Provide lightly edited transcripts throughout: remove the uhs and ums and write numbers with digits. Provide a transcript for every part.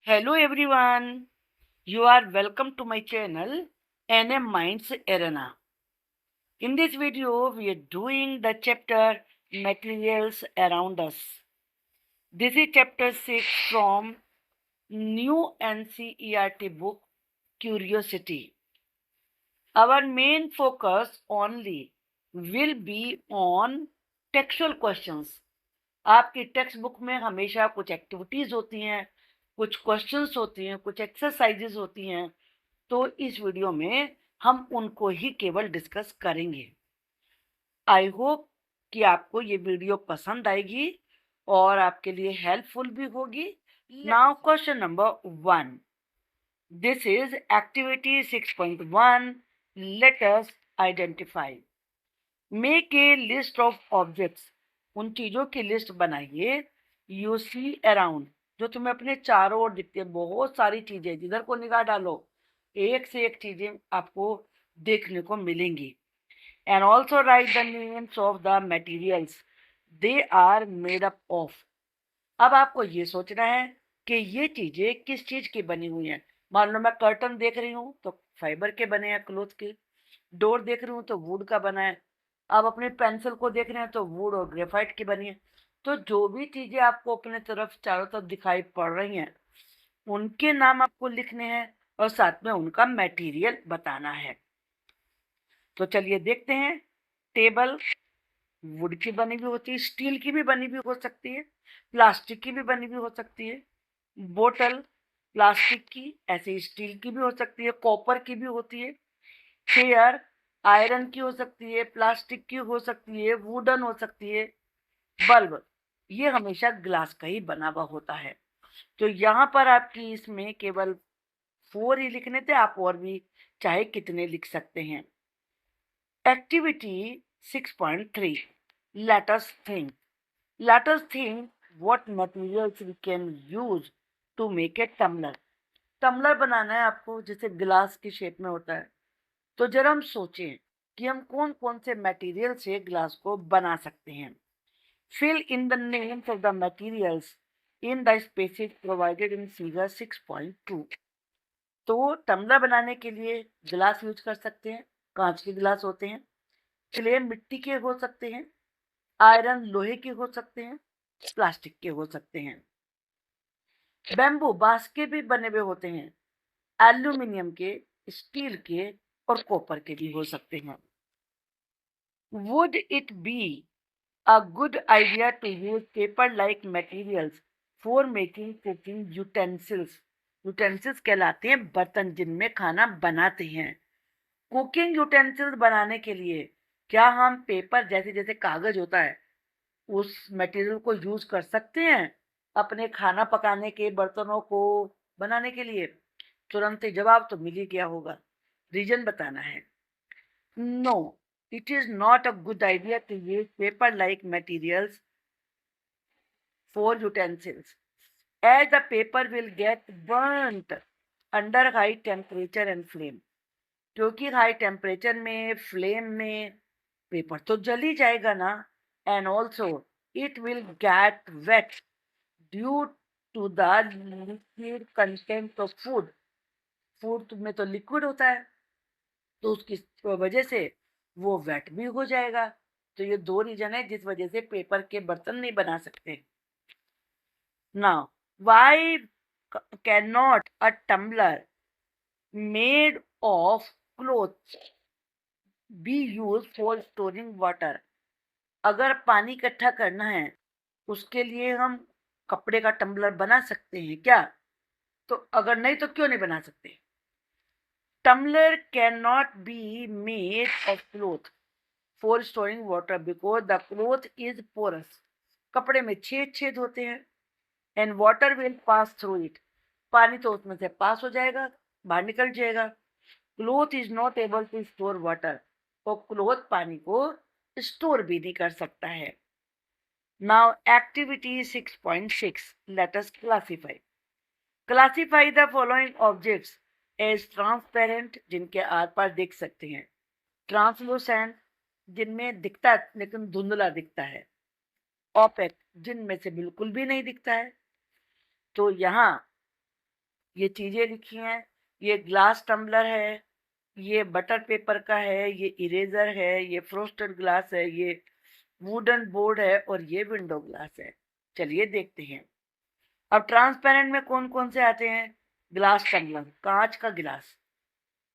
Hello everyone, you are welcome to my channel NM Minds Arena. In this video, we are doing the chapter Materials Around Us. This is chapter 6 from new NCERT book Curiosity. Our main focus only will be on textual questions. आपकी text book में हमेशा कुछ activities होती हैं, कुछ questions होती हैं, कुछ एक्सरसाइजेज होती हैं, तो इस वीडियो में हम उनको ही केवल डिस्कस करेंगे। आई होप कि आपको ये वीडियो पसंद आएगी और आपके लिए हेल्पफुल भी होगी। Now question number 1, this is activity 6.1, let us identify. Make a list of objects, उन चीजों की लिस्ट बनाइए यू सी अराउंड, जो तुम्हें अपने चारों ओर दिखती है। बहुत सारी चीजें, जिधर को निगाह डालो एक से एक चीजें आपको देखने को मिलेंगी। And also write the names of the materials they are made up of. अब आपको ये सोचना है कि ये चीजें किस चीज की बनी हुई हैं। मान लो मैं कर्टन देख रही हूँ तो फाइबर के बने हैं, क्लोथ के। डोर देख रही हूँ तो वुड का बना है। आप अपने पेंसिल को देख रहे हैं तो वुड और ग्रेफाइट की बनी है। तो जो भी चीजें आपको अपने तरफ चारों तरफ दिखाई पड़ रही हैं, उनके नाम आपको लिखने हैं और साथ में उनका मटेरियल बताना है। तो चलिए देखते हैं। टेबल वुड की बनी भी होती है, स्टील की भी बनी भी हो सकती है, प्लास्टिक की भी बनी भी हो सकती है। बोतल प्लास्टिक की, ऐसे स्टील की भी हो सकती है, कॉपर की भी होती है। चेयर आयरन की हो सकती है, प्लास्टिक की हो सकती है, वुडन हो सकती है। बल्ब ये हमेशा ग्लास का ही बना हुआ होता है। तो यहाँ पर आपकी इसमें केवल 4 ही लिखने थे, आप और भी चाहे कितने लिख सकते हैं। Activity 6.3, let us think. Let us think what materials we can use to make a tumbler. Tumbler बनाना है आपको, जैसे ग्लास की शेप में होता है। तो जरा हम सोचें कि हम कौन कौन से मटेरियल से ग्लास को बना सकते हैं। Fill in the names of the materials in the spaces provided in figure 6.2। तो टम्बलर बनाने के लिए गिलास यूज कर सकते हैं, कांच के गिलास होते हैं। क्ले मिट्टी के हो सकते हैं, आयरन लोहे के हो सकते हैं, प्लास्टिक के हो सकते हैं। बैम्बू बांस के भी बने हुए होते हैं, एल्यूमिनियम के, स्टील के और कॉपर के भी हो सकते हैं। Would it be a good idea to use paper-like materials for making cooking utensils? Utensils कहलाते हैं बर्तन जिनमें खाना बनाते हैं। कुकिंग यूटेंसिल्स बनाने के लिए क्या हम पेपर जैसे जैसे कागज होता है उस मटेरियल को यूज कर सकते हैं अपने खाना पकाने के बर्तनों को बनाने के लिए? तुरंत ही जवाब तो मिल ही गया होगा। रीजन बताना है। No, it is not a good idea to use paper-like materials for utensils, as the paper will get burnt under high temperature and flame. क्योंकि हाई टेम्परेचर में, फ्लेम में पेपर तो जल ही जाएगा ना। And also it will get wet due to the liquid content of food. Food में तो लिक्विड होता है, तो उसकी वजह से वो वेट भी हो जाएगा। तो ये 2 रीजन है जिस वजह से पेपर के बर्तन नहीं बना सकते। Now why can not a tumbler made of cloth be use for storing water? अगर पानी इकट्ठा करना है उसके लिए हम कपड़े का टम्बलर बना सकते हैं क्या? तो अगर नहीं तो क्यों नहीं बना सकते? Tumbler can not be made of cloth for storing water because the cloth is porous. कपड़े में छेद छेद होते हैं। And water will pass through it, पानी तो उसमें से पास हो जाएगा, बाहर निकल जाएगा। Cloth is not able to store water, और क्लॉथ पानी को स्टोर भी नहीं कर सकता है। Now activity 6.6, let us classify. Classify the following objects as transparent, जिनके आर पार देख सकते हैं। ट्रांसलूसेंट, जिनमें दिखता है लेकिन धुंधला दिखता है। ओपेक, जिनमें से बिल्कुल भी नहीं दिखता है। तो यहाँ ये चीजें लिखी हैं। ये ग्लास टम्बलर है, ये बटर पेपर का है, ये इरेजर है, ये फ्रोस्टेड ग्लास है, ये वुडन बोर्ड है और ये विंडो ग्लास है। चलिए देखते हैं। अब ट्रांसपेरेंट में कौन कौन से आते हैं? ग्लास टम्बलर, कांच का गिलास,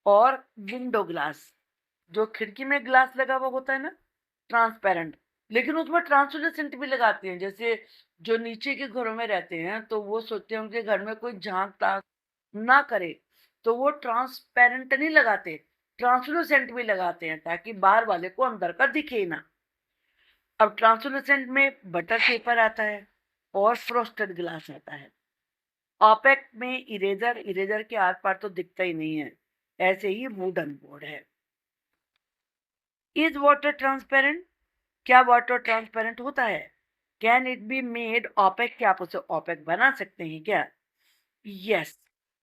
और विंडो ग्लास, जो खिड़की में ग्लास लगा हुआ होता है ना, ट्रांसपेरेंट। लेकिन उसमें ट्रांसलूसेंट भी लगाते हैं। जैसे जो नीचे के घरों में रहते हैं तो वो सोचते हैं उनके घर में कोई झांक ताक ना करे, तो वो ट्रांसपेरेंट नहीं लगाते, ट्रांसलूसेंट भी लगाते हैं ताकि बाहर वाले को अंदर का दिखे ना। अब ट्रांसलूसेंट में बटर पेपर आता है और फ्रोस्टेड ग्लास आता है। ऑपेक में इरेजर, इरेजर के आर पार तो दिखता ही नहीं है। ऐसे ही वुडन बोर्ड है। Is water transparent? क्या वाटर ट्रांसपेरेंट होता है? Can it be made opaque? क्या आप उसे ऑपेक बना सकते हैं क्या? Yes,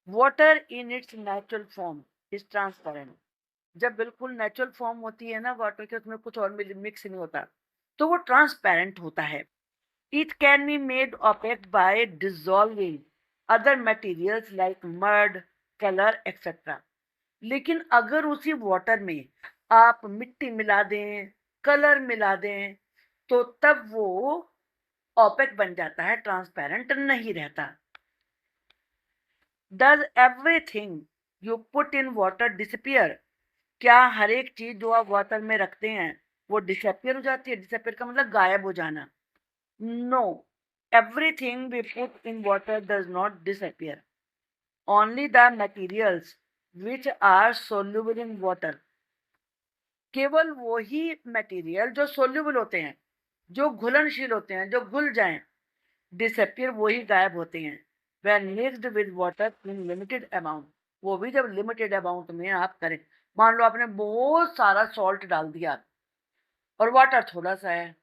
water in its natural form is transparent. जब बिल्कुल नेचुरल फॉर्म होती है ना वाटर के, उसमें कुछ और मिक्स नहीं होता, तो वो ट्रांसपेरेंट होता है। It can be made opaque bye dissolving other materials like mud, colour etcetera. लेकिन अगर उसी वाटर में आप मिट्टी मिला दें, कलर मिला दें, तो तब वो ऑपेक बन जाता है, ट्रांसपेरेंट नहीं रहता। Does everything you put in water disappear? क्या हर एक चीज जो आप वाटर में रखते हैं वो डिसअपियर हो जाती है? डिसअपियर का मतलब गायब हो जाना। No, everything we put in water does not disappear, only the materials which are soluble in water. केवल वही मटेरियल जो सोल्यूबल होते हैं, जो घुलनशील होते हैं, जो घुल जाएं, डिसअपियर, वही गायब होते हैं। When mixed with water in limited amount, वो भी जब लिमिटेड अमाउंट में आप करें। मान लो आपने बहुत सारा सॉल्ट डाल दिया और वाटर थोड़ा सा है,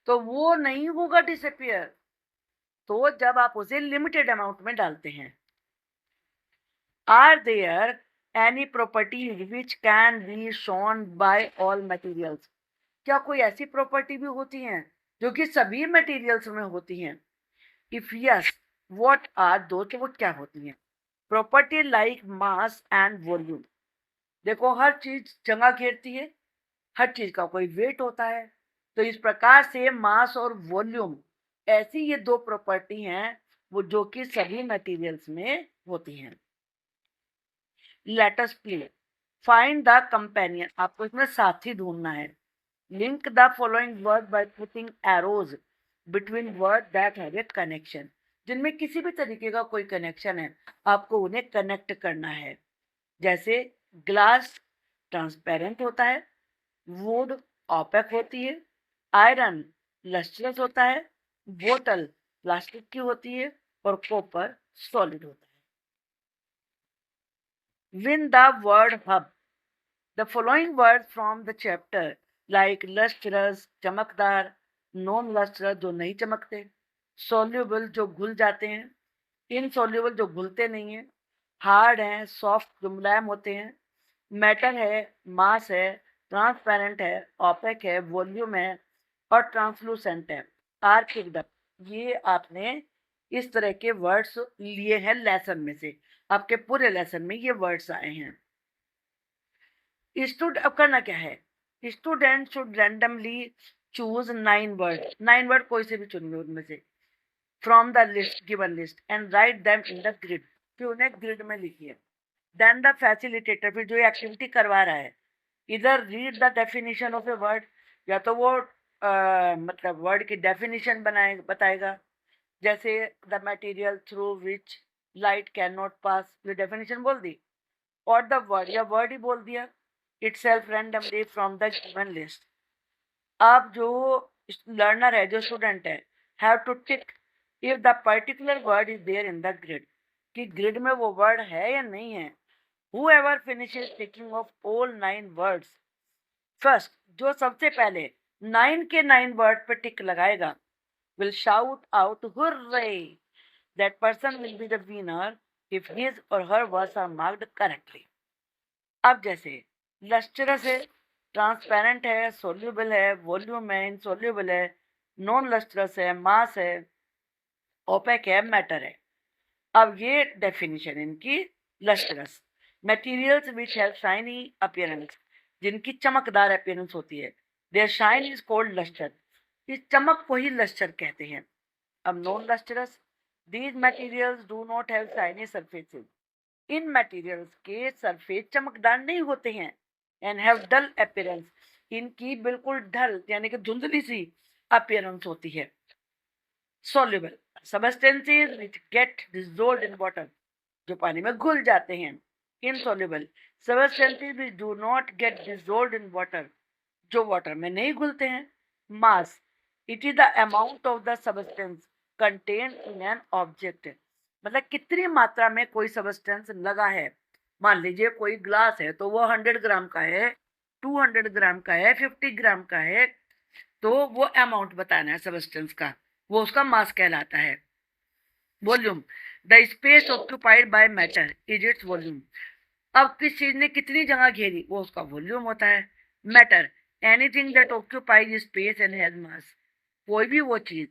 तो वो नहीं होगा डिसअपियर, तो जब आप उसे लिमिटेड अमाउंट में डालते हैं। Are there any properties which can be shown by all materials? क्या कोई ऐसी प्रॉपर्टी भी होती हैं जो कि सभी मटेरियल्स में होती हैं? इफ यस, व्हाट आर दो? तो वो क्या होती हैं? Property like mass and volume. देखो, हर चीज जगह घेरती है, हर चीज का कोई वेट होता है, तो इस प्रकार से मास और वॉल्यूम, ऐसी ये दो प्रॉपर्टी हैं वो जो कि सभी मटेरियल्स में होती हैं। Let us play find the companion. आपको इसमें साथी ढूंढना है। Link the following word by putting arrows between word that have a connection. जिनमें किसी भी तरीके का कोई कनेक्शन है, आपको उन्हें कनेक्ट करना है। जैसे ग्लास ट्रांसपेरेंट होता है, वुड ऑपेक होती है, आयरन लस्ट्रस होता है, बोतल प्लास्टिक की होती है और कॉपर सॉलिड होता है। Win the word hub the following words from the chapter like lustrous चमकदार, non lustrous जो नहीं चमकते, soluble जो घुल जाते हैं, insoluble जो घुलते नहीं हैं, hard हैं, soft जो मुलायम होते हैं, metal है, mass है, transparent है, opaque है, volume है और translucent है। आर picked up, ये आपने इस तरह के वर्ड्स लिए हैं लेसन में से। आपके पूरे लेसन में ये वर्ड्स आए हैं। अब करना क्या है? Student should randomly choose 9 word, 9 word कोई से भी चुनिए उनमें से, from the list given list and write them in the grid. फिर उन्हें ग्रिड में लिखिए। देन द फैसिलिटेटर, फिर जो एक्टिविटी करवा रहा है, इधर read the definition of a word, या तो वो मतलब वर्ड की डेफिनेशन बताएगा। जैसे the material through which light can not पास, ये डेफिनेशन बोल दी, और द वर्ड, या वर्ड ही बोल दिया itself randomly from the given list। अब जो लर्नर है, जो स्टूडेंट है, have to tick if the particular word is there in the grid, कि ग्रिड में वो वर्ड है या नहीं है। whoever finishes ticking of all 9 words first, जो सबसे पहले 9 के 9 वर्ड पे टिक लगाएगा, will shout out hooray, that person will be the winner if his or her words are marked correctly। अब जैसे लस्ट्रस है, ट्रांसपेरेंट है, सोल्यूबल है, वॉल्यूम है, इनसोल्यूबल है, नॉन लस्ट्रस है, मास है, ओपेक है, मैटर है। अब ये डेफिनेशन इनकी, lustrous materials which have shiny appearance, जिनकी चमकदार अपीयरेंस होती है, their shine is called lustre, इस चमक को ही लस्टर कहते हैं। अब non lustrous, these materials do not have shiny surfaces, इन मटेरियल्स के सरफेस चमकदार नहीं होते हैं, एंड हैव डल अपीयरेंस, इनकी बिल्कुल ढल यानी कि धुंधली सी अपीयरेंस होती है। soluble substances which get dissolved in water, जो पानी में घुल जाते हैं। insoluble substances which do not get dissolved in water, जो वाटर में नहीं घुलते हैं। mass, it is the amount of the substance contained in an object, मतलब कितनी मात्रा में कोई सब्सटेंस लगा है। मान लीजिए कोई ग्लास है तो वो 100 ग्राम का है, 200 ग्राम का है, 50 ग्राम का है, तो वो अमाउंट बताना है सब्सटेंस का, वो उसका मास कहलाता है। Volume, the space occupied by matter is its volume, अब किस चीज ने कितनी जगह घेरी वो उसका वॉल्यूम होता है। Matter, anything that occupies space and has मास, कोई भी वो चीज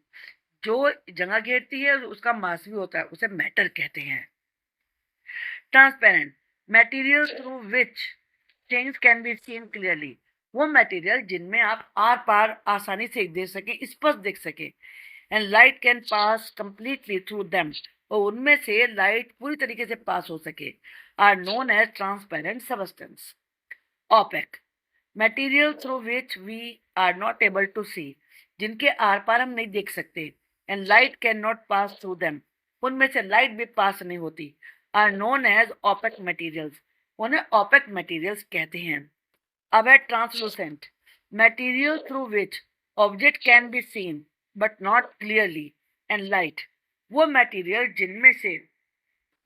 जो जगह घेरती है उसका मास भी होता है, उसे मैटर कहते हैं। Transparent, material through which things can be scene clearly, वो मटेरियल जिनमें आप आर पार आसानी से देख सके, स्पष्ट देख सके। And light can pass completely through them, और उनमें से लाइट पूरी तरीके से पास हो सके, are known as transparent substance. Opaque, material through which we are not able to see, जिनके आर पार हम नहीं देख सकते। And light can not pass through them, उनमें से लाइट भी पास नहीं होती, are known as opaque materials, उन्हें ओपेक मटेरियल्स कहते हैं। अब है translucent, material through which object can be seen but not clearly and light, वो मटेरियल जिनमें से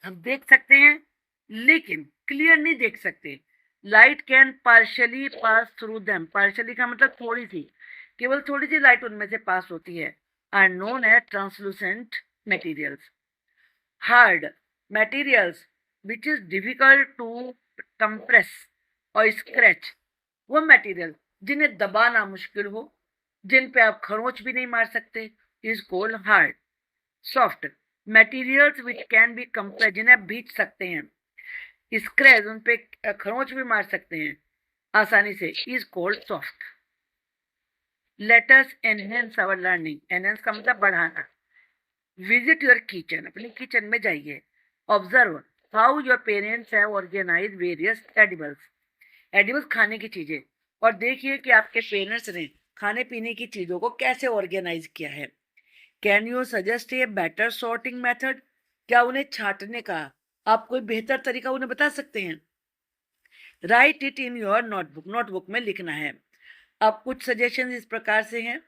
हम देख सकते हैं लेकिन क्लियर नहीं देख सकते। Light can partially pass through them, partially का मतलब थोड़ी सी, केवल थोड़ी सी लाइट उनमें से पास होती है, are known as translucent materials. Hard, materials which is difficult to compress और स्क्रैच, वो मटेरियल जिन्हें दबाना मुश्किल हो, जिन पे आप खरोंच भी नहीं मार सकते, is called hard. Soft, materials which can B compress, जिन्हें आप बीच सकते हैं, स्क्रैच उन पे खरोंच भी मार सकते हैं आसानी से, is called soft. Let us enhance our learning, enhance का मतलब बढ़ाना। विजिट योर किचन, अपने किचन में जाइए। Observe how your parents have organise various edibles, edibles खाने की चीजें, और देखिए कि आपके पेरेंट्स ने खाने पीने की चीजों को कैसे ऑर्गेनाइज किया है। Can you suggest a better sorting method, क्या उन्हें छांटने का आप कोई बेहतर तरीका उन्हें बता सकते हैं। Right it in your notebook, notebook में लिखना है। अब कुछ सजेशन इस प्रकार से हैं।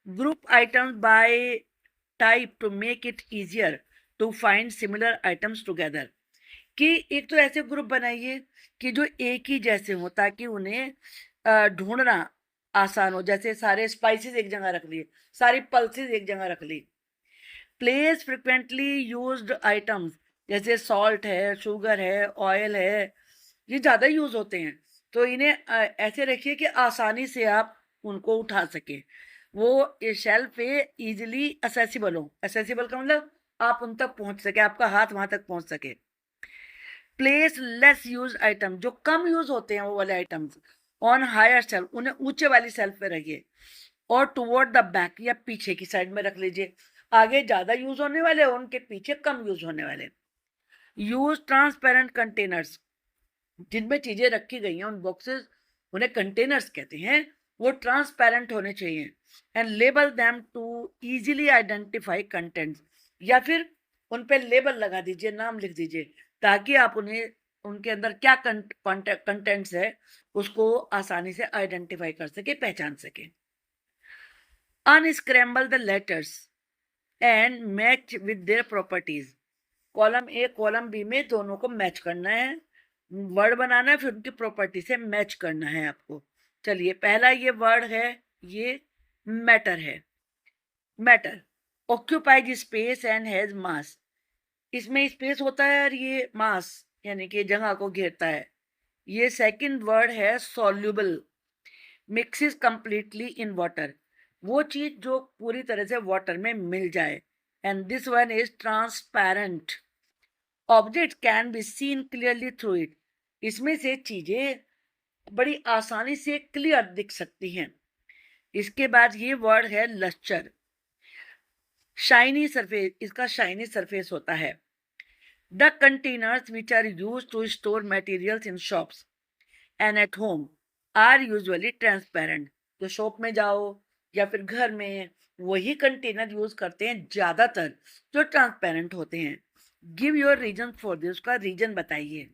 Group items by type to make it easier to find similar items together, कि एक तो ऐसे ग्रुप बनाइए कि जो एक ही जैसे हो ताकि उन्हें ढूंढना आसान हो, जैसे सारे स्पाइसेस एक जगह रख लिए, सारी पल्सेस एक जगह रख ली। प्लेस फ्रिक्वेंटली यूज्ड आइटम्स, जैसे सॉल्ट है, शुगर है, ऑयल है, ये ज़्यादा यूज होते हैं, तो इन्हें ऐसे रखिए कि आसानी से आप उनको उठा सके, वो शेल्फ पे इजिली असेसिबल हो। असेसिबल का मतलब आप उन तक पहुंच सके, आपका हाथ वहां तक पहुंच सके। प्लेस लेस यूज आइटम, जो कम यूज होते हैं वो वाले आइटम्स, ऑन हायर सेल्फ, उन्हें ऊंचे वाली सेल्फ पे रखिए, और टुवर्ड द बैक या पीछे की साइड में रख लीजिए। आगे ज्यादा यूज होने वाले, उनके पीछे कम यूज होने वाले। यूज ट्रांसपेरेंट कंटेनर्स, जिनमें चीजें रखी गई हैं उन बॉक्सेस, उन्हें कंटेनर्स कहते हैं, वो ट्रांसपेरेंट होने चाहिए। And label them to easily identify contents, या फिर उन पे लेबल लगा दीजिए, नाम लिख दीजिए, ताकि आप उन्हें उनके अंदर क्या कंटेंट्स है उसको आसानी से आइडेंटिफाई कर सके, पहचान सके। Unscramble the letters and match with their properties, column A column B में दोनों को मैच करना है, वर्ड बनाना है, फिर उनकी प्रॉपर्टी से मैच करना है आपको। चलिए, पहला ये वर्ड है, ये मैटर है। Matter occupies space and has मास, इसमें स्पेस होता है और ये मास यानी कि जगह को घेरता है। ये सेकंड वर्ड है soluble, mixes completely in water, वो चीज जो पूरी तरह से वाटर में मिल जाए। And this one is transparent, object can be scene clearly through it, इसमें से चीजें बड़ी आसानी से क्लियर दिख सकती हैं। इसके बाद ये वर्ड है लस्टर, शाइनी सरफेस, इसका शाइनी सरफेस होता है। The containers which are use to store materials in shops and at home are usually transparent. तो शॉप में जाओ या फिर घर में वही कंटेनर यूज करते हैं ज्यादातर जो ट्रांसपेरेंट होते हैं। Give your reason for this, उसका रीजन बताइए।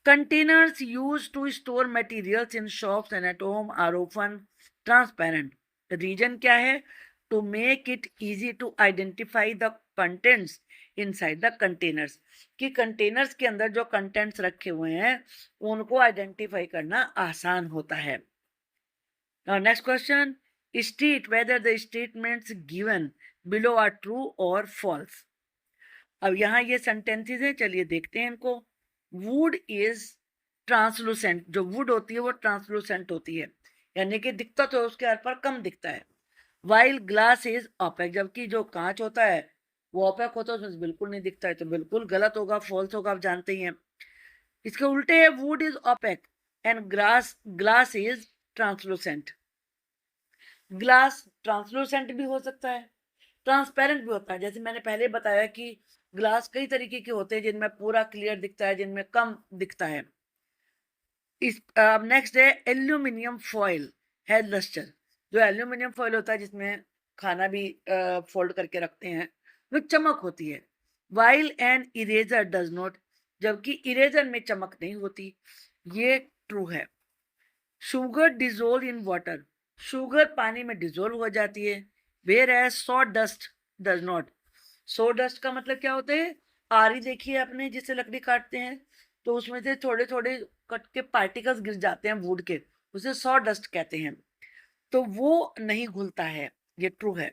Containers used to store materials in shops and at home are often transparent. The reason क्या है? To make it easy to identify the contents inside the containers. कि containers के अंदर जो contents रखे हुए हैं उनको identify करना आसान होता है। Now next question. State whether the statements given below are true or false. अब यहाँ ये sentences हैं, चलिए देखते हैं इनको। वुड इज ट्रांसलूसेंट, जो वुड होती है वो ट्रांसलूसेंट होती है, यानी कि दिखता तो उसके आर पर कम दिखता है। वाइल ग्लास इज ओपेक, जबकि जो कांच होता है वो ओपेक होता है, उसमें बिल्कुल नहीं दिखता है। तो बिल्कुल गलत होगा, फॉल्स होगा, आप जानते ही हैं। इसके उल्टे है, would is opaque and glass is translucent. Glass translucent भी हो सकता है, ट्रांसपेरेंट भी होता है। जैसे मैंने पहले बताया कि ग्लास कई तरीके के होते हैं, जिनमें पूरा क्लियर दिखता है, जिनमें कम दिखता है। इस नेक्स्ट है एल्यूमिनियम फॉइल है लस्टर, जो एल्यूमिनियम फॉइल होता है जिसमें खाना भी फोल्ड करके रखते हैं, वो चमक होती है। While an eraser does not, जबकि इरेजर में चमक नहीं होती। ये ट्रू है। Sugar dissolve in water, sugar पानी में डिजोल्व हो जाती है। Where as sawdust does not, sawdust का मतलब क्या होता है? आरी देखिए आपने, जिससे लकड़ी काटते हैं तो उसमें से थोड़े थोड़े कट के पार्टिकल्स गिर जाते हैं वुड के, उसे सॉ डस्ट कहते हैं। तो वो नहीं घुलता है, ये ट्रू है।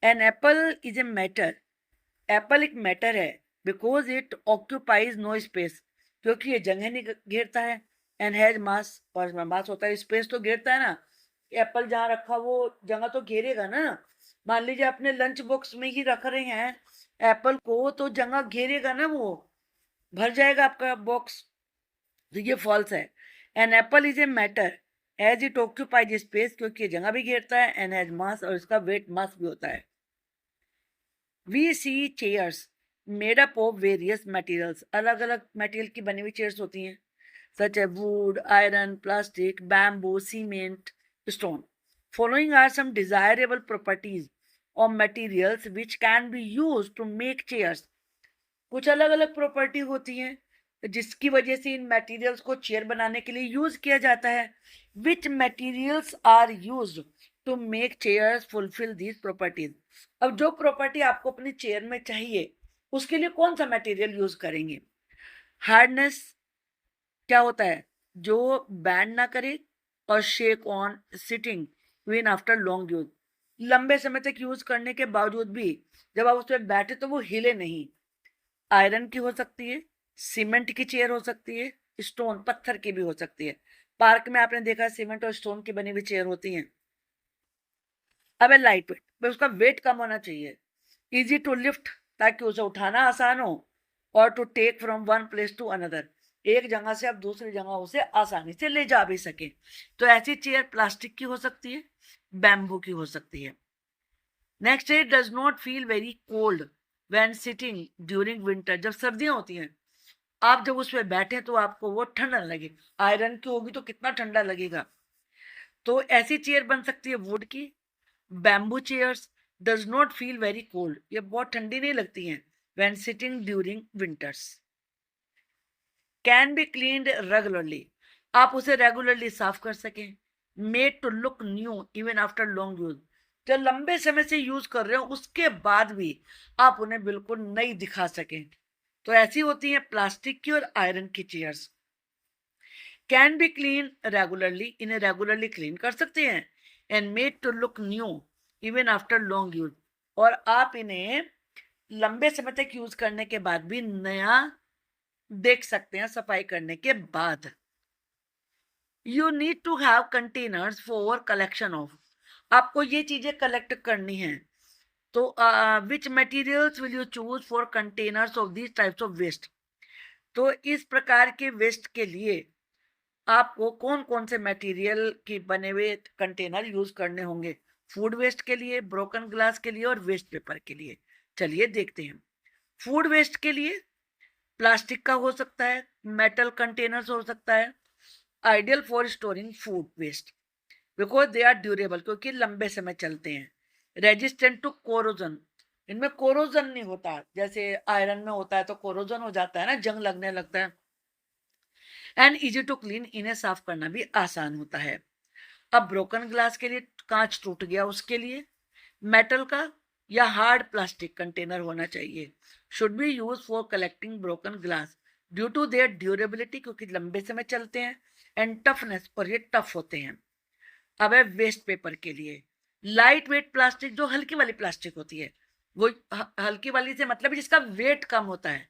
An apple is a matter, apple एक मैटर है because it occupies no space, क्योंकि ये जगह नहीं घेरता है। एंड हैज मास, और इसमें मास होता है, स्पेस तो घेरता है ना। एप्पल जहाँ रखा वो जगह तो घेरेगा ना। मान लीजिए अपने लंच बॉक्स में ही रख रहे हैं एप्पल को, तो जगह घेरेगा ना, वो भर जाएगा आपका बॉक्स। तो ये फॉल्स है। An apple is a matter as it occupies space, क्योंकि ये जगह भी घेरता है। एंड हैज मास, और इसका वेट मास भी होता है। We see chairs made up of various materials, अलग अलग मटेरियल की बनी हुई चेयर्स होती हैं, such as wood, iron, plastic, bamboo, cement, stone. Following are some desirable properties of materials which can be used to make chairs. कुछ अलग अलग प्रॉपर्टी होती हैं जिसकी वजह से इन मटेरियल्स को चेयर बनाने के लिए यूज किया जाता है। Which materials are used to make chairs fulfil these properties. अब जो प्रॉपर्टी आपको अपनी चेयर में चाहिए उसके लिए कौन सा मटेरियल यूज करेंगे? हार्डनेस क्या होता है? जो बैंड ना करे, और shake on sitting even after long use, लंबे समय तक यूज करने के बावजूद भी जब आप उस पर बैठे तो वो हिले नहीं। आयरन की हो सकती है, सीमेंट की चेयर हो सकती है, स्टोन पत्थर की भी हो सकती है। पार्क में आपने देखा सीमेंट और स्टोन की बनी हुई चेयर होती हैं। अब है लाइट वेट, उसका वेट कम होना चाहिए। इजी टू लिफ्ट, ताकि उसे उठाना आसान हो। और to take from one place to another, एक जगह से आप दूसरी जगह उसे आसानी से ले जा भी सके। तो ऐसी चेयर प्लास्टिक की हो सकती है, बैम्बू की हो सकती है। नेक्स्ट है does not feel very cold when sitting during winter, जब सर्दियां होती हैं आप जब उस पर बैठे तो आपको वो ठंडा लगे। आयरन की होगी तो कितना ठंडा लगेगा। तो ऐसी चेयर बन सकती है वुड की। Bamboo chairs does not feel very cold, ये बहुत ठंडी नहीं लगती हैं when sitting during winters. Can be cleaned regularly, आप उसे रेगुलरली साफ कर सकें। Made to look new even after long use, जब लंबे समय से यूज कर रहे हो उसके बाद भी आप उन्हें बिल्कुल नई दिखा सकें। तो ऐसी होती हैं प्लास्टिक की और आयरन की chairs. Can be clean regularly, इन्हें रेगुलरली क्लीन कर सकते हैं। And made to look new even after long use, और आप इन्हें लंबे समय तक यूज करने के बाद भी नया देख सकते हैं सफाई करने के बाद। You need to have containers for collection of, आपको ये चीजें कलेक्ट करनी है तो which materials will you choose for containers of these types of waste? तो इस प्रकार के वेस्ट के लिए आपको कौन कौन से मटेरियल के बने हुए कंटेनर यूज करने होंगे? फूड वेस्ट के लिए, ब्रोकन ग्लास के लिए और वेस्ट पेपर के लिए। चलिए देखते हैं। फूड वेस्ट के लिए प्लास्टिक का हो सकता है, मेटल कंटेनर्स हो सकता है, ideal for storing food waste because they are durable, क्योंकि लंबे समय चलते हैं। रेजिस्टेंट टू कोरोजन, इनमें कोरोजन नहीं होता, जैसे आयरन में होता है तो कोरोजन हो जाता है ना, जंग लगने लगता है। एंड इजी टू क्लीन, इन्हें साफ करना भी आसान होता है। अब ब्रोकन ग्लास के लिए, कांच टूट गया उसके लिए मेटल का या हार्ड प्लास्टिक कंटेनर होना चाहिए। Should be use for collecting broken glass due to their durability, क्योंकि लंबे समय चलते हैं, एंड टफनेस, और ये टफ होते हैं। अब है वेस्ट पेपर के लिए, लाइट वेट प्लास्टिक, जो हल्की वाली प्लास्टिक होती है, वो हल्की वाली से मतलब है जिसका वेट कम होता है,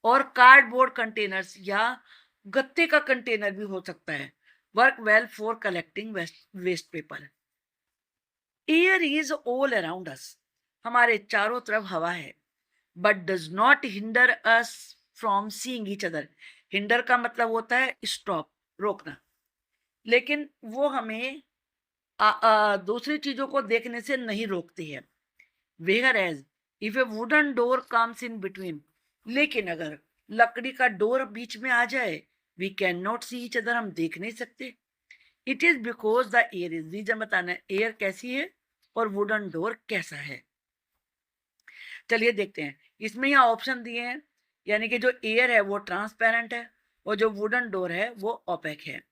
और कार्डबोर्ड कंटेनर्स या गत्ते का कंटेनर भी हो सकता है। Work well for collecting waste paper. Air is all around us, हमारे चारों तरफ हवा है, but does not hinder us from seeing each other. Hinder का मतलब होता है स्टॉप, रोकना, लेकिन वो हमें दूसरी चीजों को देखने से नहीं रोकती है। Where as if a wooden door comes in between, लेकिन अगर लकड़ी का डोर बीच में आ जाए, we can not see each other, हम देख नहीं सकते। It is because the air is, reason बताना है एयर कैसी है और वुडन डोर कैसा है। चलिए देखते हैं, इसमें यहाँ ऑप्शन दिए हैं, यानी कि जो एयर है वो ट्रांसपेरेंट है और जो वुडन डोर है वो ओपेक है।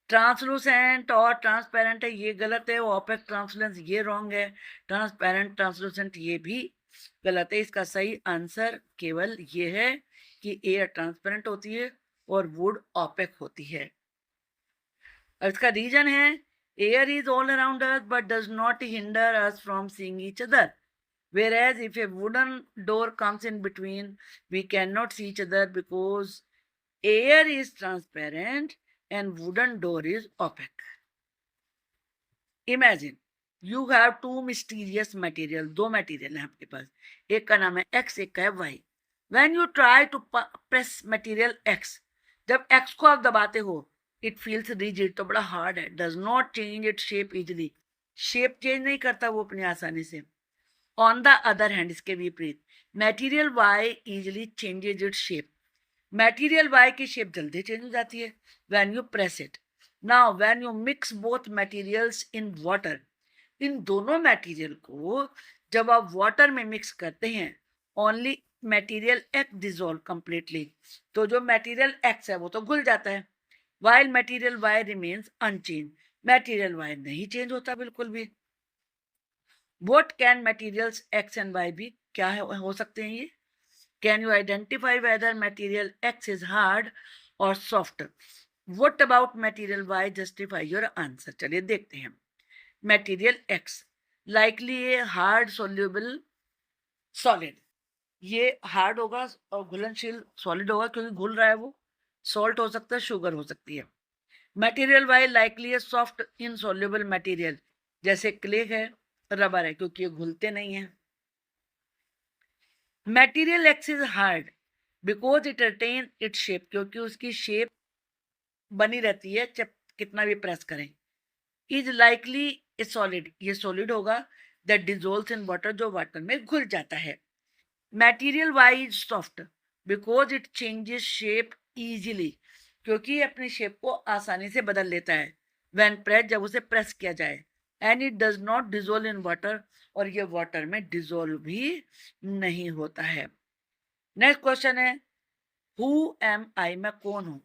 ट्रांसलूसेंट और ट्रांसपेरेंट है ये गलत है, ओपेक ट्रांसलूसेंट ये रॉन्ग है, ट्रांसपेरेंट ट्रांसलूसेंट ये भी गलत है। इसका सही आंसर केवल ये है कि एयर ट्रांसपेरेंट होती है और वुड ओपेक होती है। और इसका रीजन है air is all around us but does not hinder us from seeing each other, whereas if a wooden door comes in between, we cannot see each other because air is transparent and wooden door is opaque. Imagine you have two mysterious material, दो material है आपके पास, एक का नाम है x, एक का है y. When you try to press material x, जब x को आप दबाते हो, it feels rigid, तो बड़ा हार्ड है, does not change its shape easily, shape change नहीं करता वो अपनी आसानी से। ऑन द अदर हैंड, इसके विपरीत, material Y easily changes its shape, material Y की शेप जल्दी चेंज हो जाती है when you press it. Now when you mix both materials in water, इन दोनों मटेरियल को जब आप वाटर में मिक्स करते हैं, only material x dissolve completely, तो जो मटेरियल एक्स है वो तो घुल जाता है, while material Y remains unchange, material Y नहीं चेंज होता बिल्कुल भी। What can materials X and Y be? क्या हो सकते हैं ये? Can you identify whether material X is hard or soft? What about material Y? Justify your answer. चलिए देखते हैं। Material X likely a hard soluble solid, ये hard होगा और घुलनशील सॉलिड होगा क्योंकि घुल रहा है वो, सॉल्ट हो सकता है, शुगर हो सकती है। मटेरियल वाई लाइकली है सॉफ्ट इनसॉल्युबल मटेरियल, जैसे क्ले है, रबर है, क्योंकि ये घुलते नहीं है। Material X is hard because it retain it shape, क्योंकि उसकी शेप बनी रहती है जब कितना भी प्रेस करें। इज लाइकली ए सॉलिड, ये सॉलिड होगा, दैट डिजोल्व्स इन वाटर, जो वाटर में घुल जाता है। Material Y is soft because it changes shape easily, क्योंकि अपनी शेप को आसानी से बदल लेता है व्हेन प्रेस, जब उसे प्रेस किया जाए। And it does not dissolve in water, और ये वाटर में डिजोल्व भी नहीं होता है। नेक्स्ट क्वेश्चन है हु एम आई, मैं कौन हूं?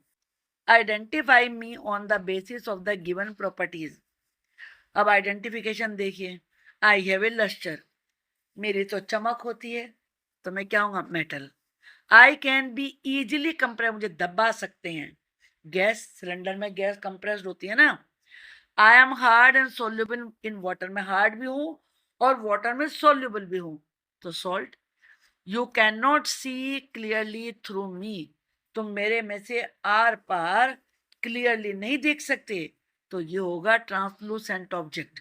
Identify me on the basis of the given properties. अब आइडेंटिफिकेशन देखिए, आई हैव ए लस्टर, मेरी तो चमक होती है, तो मैं क्या हूँ? Metal. I can be easily compress, मुझे दबा सकते हैं, गैस सिलेंडर में गैस कंप्रेस्ड होती है ना। I am hard and soluble in water, मैं हार्ड भी हूं और वाटर में सोल्यूबल भी हूं, तो salt. You can not see clearly through me, तुम मेरे में से आर पार क्लियरली नहीं देख सकते, तो ये होगा translucent object.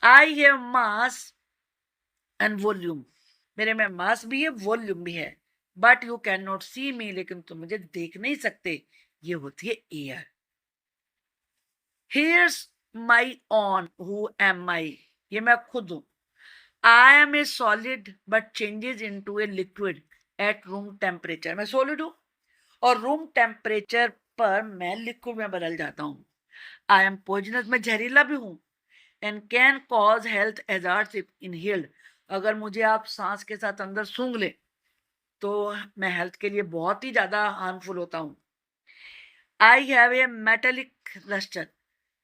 I have mass and volume, मेरे में मास भी है, वॉल्यूम भी है, बट यू कैन नॉट सी मी, लेकिन तुम मुझे देख नहीं सकते, ये होती है air. Here's my own, who am I, ये मैं खुद हूं। I am a solid but changes into a liquid at room temperature, मैं सॉलिड हूं और रूम टेम्परेचर पर मैं लिक्विड में बदल जाता हूं। आई एम पॉइजनस, मैं जहरीला भी हूं। And can cause health hazards if inhaled, अगर मुझे आप सांस के साथ अंदर सूंघ ले तो मैं हेल्थ के लिए बहुत ही ज्यादा हार्मफुल होता हूं। I have a metallic lustre,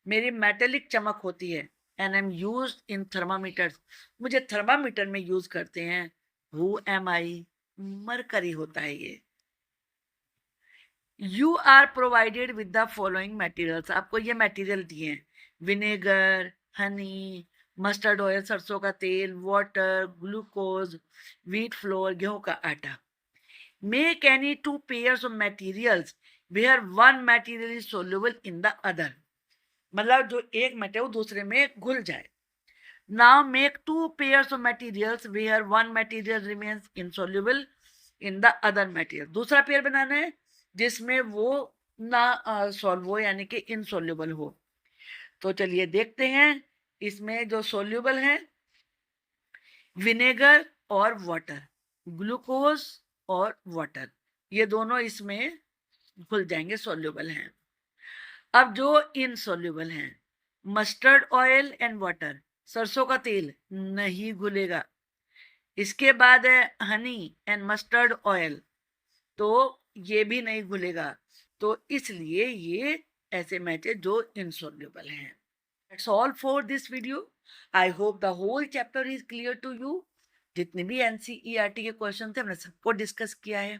मेरी मेटेलिक चमक होती है। And am use in thermometers, मुझे थर्मामीटर में यूज करते हैं। हु एम आई, मरकरी होता है ये। You are provided with the following materials, आपको ये मटेरियल दिए हैं, विनेगर, हनी, मस्टर्ड ऑयल सरसों का तेल, वाटर, ग्लूकोज, व्हीट फ्लोर गेहूं का आटा। Make any two pairs of materials where one material is soluble in the other, मतलब जो एक मेटेरियल वो दूसरे में घुल जाए। Now make two pairs of materials where one material remains insoluble in the other material, दूसरा पेयर बनाना है जिसमें वो ना सॉल्व हो, यानी कि इनसोल्यूबल हो। तो चलिए देखते हैं, इसमें जो सोल्यूबल है विनेगर और वाटर, ग्लूकोज और वाटर, ये दोनों इसमें घुल जाएंगे, सोल्यूबल हैं। अब जो इनसोल्यूबल हैं, मस्टर्ड ऑयल एंड वाटर, सरसों का तेल नहीं घुलेगा। इसके बाद है हनी एंड मस्टर्ड ऑयल, तो ये भी नहीं घुलेगा, तो इसलिए ये ऐसे मैचे जो इनसोल्यूबल हैं। That's all for this video. I hope the whole chapter is clear to you. जितने भी NCERT के क्वेश्चन थे हमने सबको डिस्कस किया है।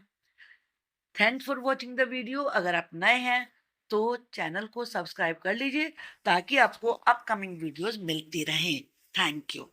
Thanks for watching the video. अगर आप नए हैं तो चैनल को सब्सक्राइब कर लीजिए ताकि आपको अपकमिंग वीडियोस मिलती रहें। Thank you.